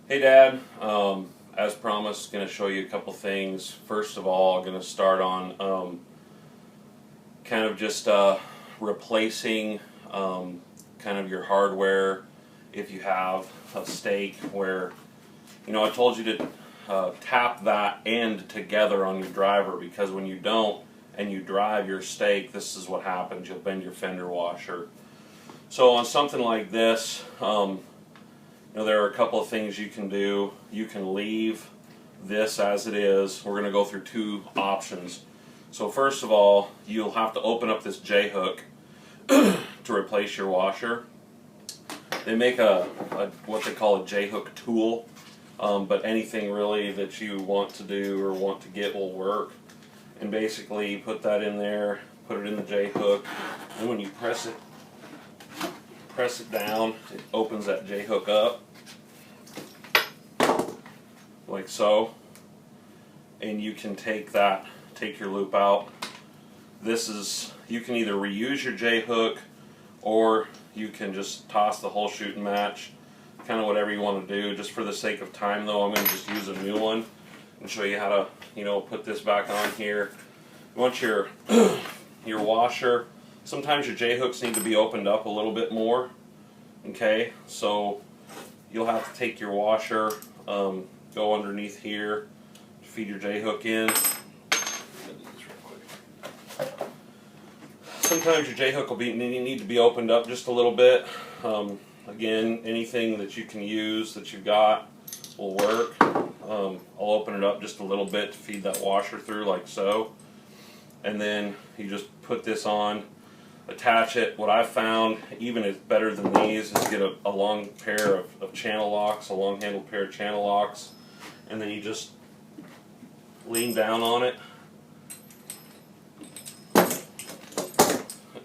Hey Dad, as promised, going to show you a couple things. First of all, I'm going to start on kind of just replacing kind of your hardware if you have a stake where, I told you to tap that end together on your driver, because when you don't and you drive your stake, this is what happens. You'll bend your fender washer. So on something like this, there are a couple of things you can do. You can leave this as it is. We're going to go through two options. So first of all, you'll have to open up this J-hook to replace your washer. They make a what they call a J-hook tool, but anything really that you want to do or want to get will work. And basically, you put that in there, put it in the J-hook, and when you press it down, it opens that J-hook up like so, and you can take your loop out. You can either reuse your J-hook, or you can just toss the whole shoot and match, kind of whatever you want to do. Just for the sake of time though, I'm going to just use a new one and show you how to put this back on here. You want your your washer, sometimes your J-hooks need to be opened up a little bit more. Okay, so you'll have to take your washer, go underneath here, feed your J-hook in. Sometimes your J-hook will need to be opened up just a little bit. Again, anything that you can use that you've got will work. I'll open it up just a little bit to feed that washer through like so. And then you just put this on, attach it. What I've found, even is better than these, is get a long pair of channel locks, a long handled pair of channel locks, and then you just lean down on it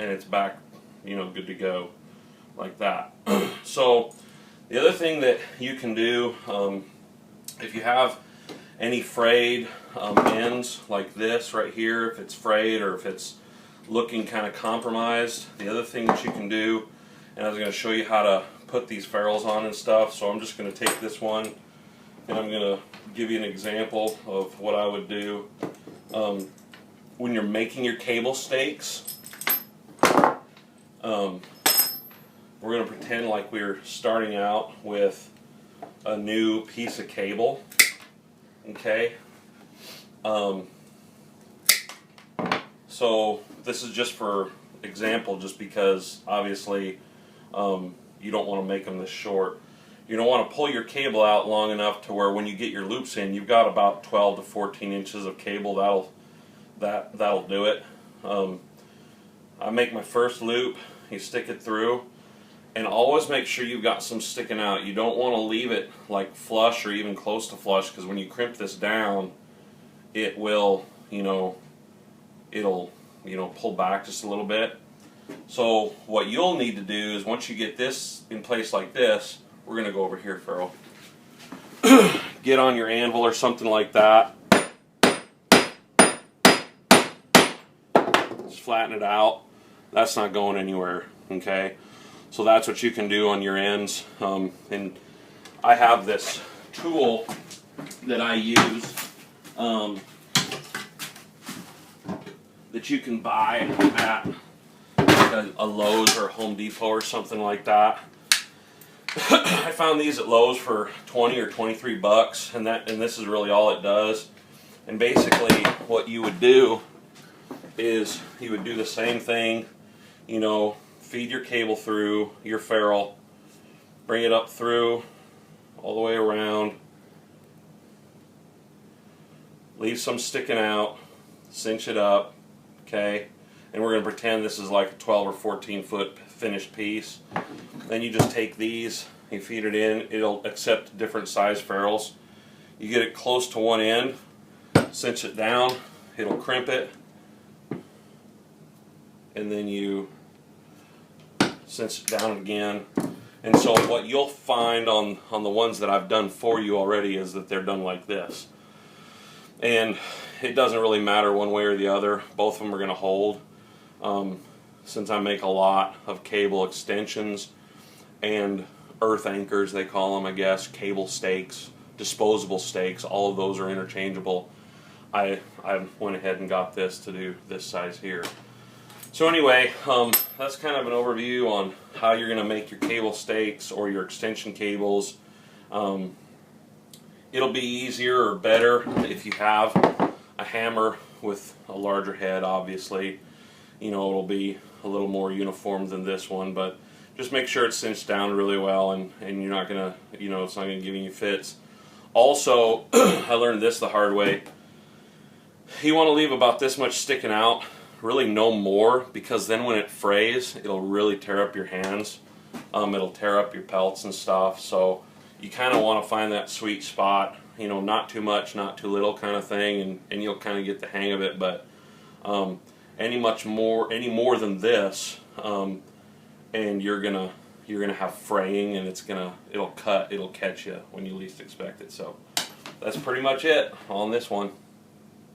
and it's back, good to go like that. So the other thing that you can do, if you have any frayed ends like this right here, if it's frayed or if it's looking kind of compromised, the other thing that you can do, and I was going to show you how to put these ferrules on and stuff, so I'm just going to take this one and I'm going to give you an example of what I would do. When you're making your cable stakes, we're going to pretend like we're starting out with a new piece of cable. Okay? So this is just for example, just because obviously you don't want to make them this short. You don't want to pull your cable out long enough to where when you get your loops in, you've got about 12 to 14 inches of cable. That'll do it. I make my first loop, you stick it through, and always make sure you've got some sticking out. You don't want to leave it like flush or even close to flush, because when you crimp this down, it will, it'll pull back just a little bit. So what you'll need to do is, once you get this in place like this, we're going to go over here, Ferrule. Get on your anvil or something like that. Just flatten it out. That's not going anywhere, okay? So that's what you can do on your ends. And I have this tool that I use that you can buy at a Lowe's or a Home Depot or something like that. I found these at Lowe's for 20 or 23 bucks, and this is really all it does. And basically what you would do is you would do the same thing, feed your cable through your ferrule, bring it up through all the way around, leave some sticking out, cinch it up, okay? And we're going to pretend this is like a 12 or 14 foot finished piece. Then you just take these, you feed it in, it'll accept different size ferrules. You get it close to one end, cinch it down, it'll crimp it, and then you cinch it down again. And so what you'll find on the ones that I've done for you already is that they're done like this. And it doesn't really matter one way or the other, both of them are going to hold. Since I make a lot of cable extensions and earth anchors, they call them, I guess, cable stakes, disposable stakes, all of those are interchangeable. I went ahead and got this to do this size here. So anyway, that's kind of an overview on how you're going to make your cable stakes or your extension cables. It'll be easier or better if you have a hammer with a larger head, obviously. You know, it'll be a little more uniform than this one, but just make sure it's cinched down really well, and you're not going to, you know, it's not going to give you fits. Also, I learned this the hard way. You want to leave about this much sticking out, really no more, because then when it frays, it'll really tear up your hands. It'll tear up your pelts and stuff, so you kind of want to find that sweet spot, you know, not too much, not too little kind of thing, and you'll kind of get the hang of it. But any more than this, and you're gonna have fraying, and it'll catch you when you least expect it. So that's pretty much it on this one.